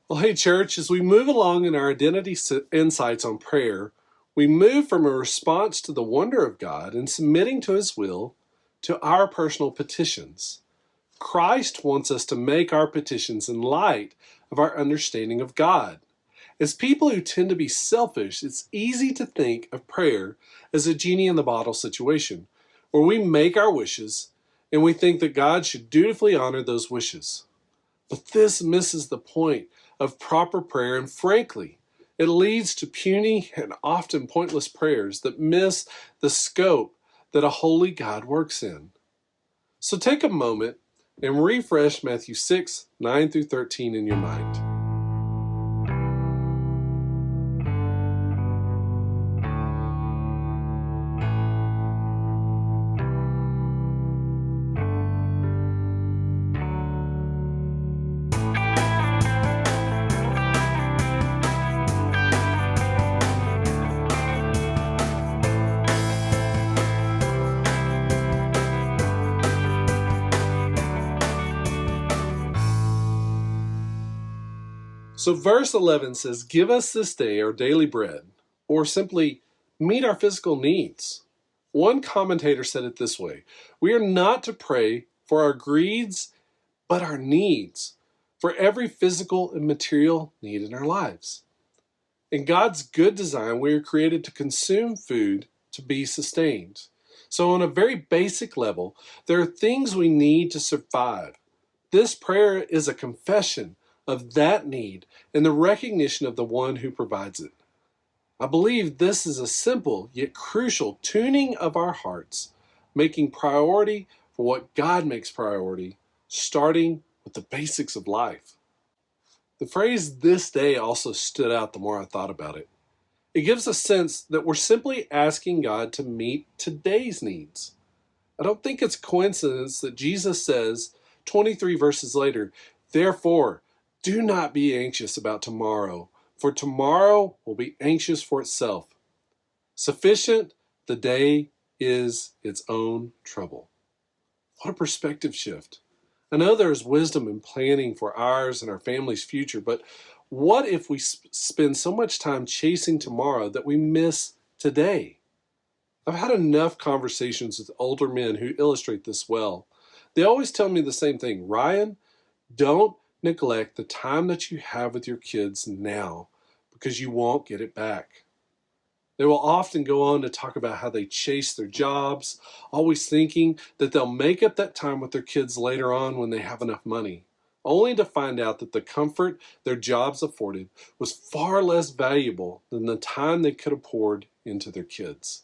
Well, hey, church, as we move along in our identity insights on prayer, we move from a response to the wonder of God and submitting to His will to our personal petitions. Christ wants us to make our petitions in light of our understanding of God. As people who tend to be selfish, it's easy to think of prayer as a genie in the bottle situation, where we make our wishes and we think that God should dutifully honor those wishes. But this misses the point of proper prayer, and frankly, it leads to puny and often pointless prayers that miss the scope that a holy God works in. So take a moment and refresh Matthew 6, 9 through 13 in your mind. So verse 11 says, "Give us this day our daily bread," or simply, meet our physical needs. One commentator said it this way: we are not to pray for our greeds, but our needs, for every physical and material need in our lives. In God's good design, we are created to consume food to be sustained. So on a very basic level, there are things we need to survive. This prayer is a confession of that need and the recognition of the one who provides it. I believe this is a simple yet crucial tuning of our hearts, making priority for what God makes priority, starting with the basics of life. The phrase "this day" also stood out the more I thought about it. It gives a sense that we're simply asking God to meet today's needs. I don't think it's coincidence that Jesus says, 23 verses later, "Therefore, do not be anxious about tomorrow, for tomorrow will be anxious for itself. Sufficient the day is its own trouble." What a perspective shift. I know there's wisdom in planning for ours and our family's future, but what if we spend so much time chasing tomorrow that we miss today? I've had enough conversations with older men who illustrate this well. They always tell me the same thing: Ryan, don't neglect the time that you have with your kids now, because you won't get it back. They will often go on to talk about how they chase their jobs, always thinking that they'll make up that time with their kids later on when they have enough money, only to find out that the comfort their jobs afforded was far less valuable than the time they could have poured into their kids.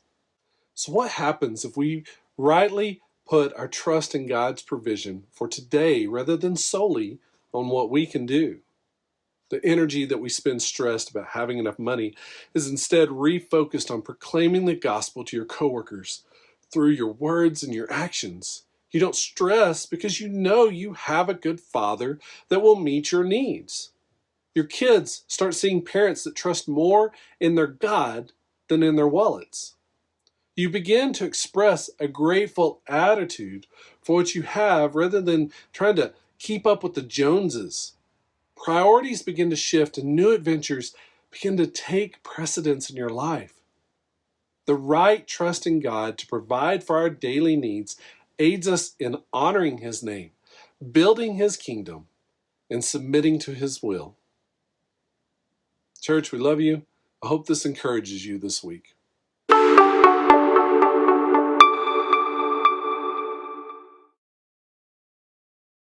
So what happens if we rightly put our trust in God's provision for today rather than solely on what we can do? The energy that we spend stressed about having enough money is instead refocused on proclaiming the gospel to your coworkers through your words and your actions. You don't stress because you know you have a good Father that will meet your needs. Your kids start seeing parents that trust more in their God than in their wallets. You begin to express a grateful attitude for what you have rather than trying to keep up with the Joneses. Priorities begin to shift and new adventures begin to take precedence in your life. The right trust in God to provide for our daily needs aids us in honoring His name, building His kingdom, and submitting to His will. Church, we love you. I hope this encourages you this week.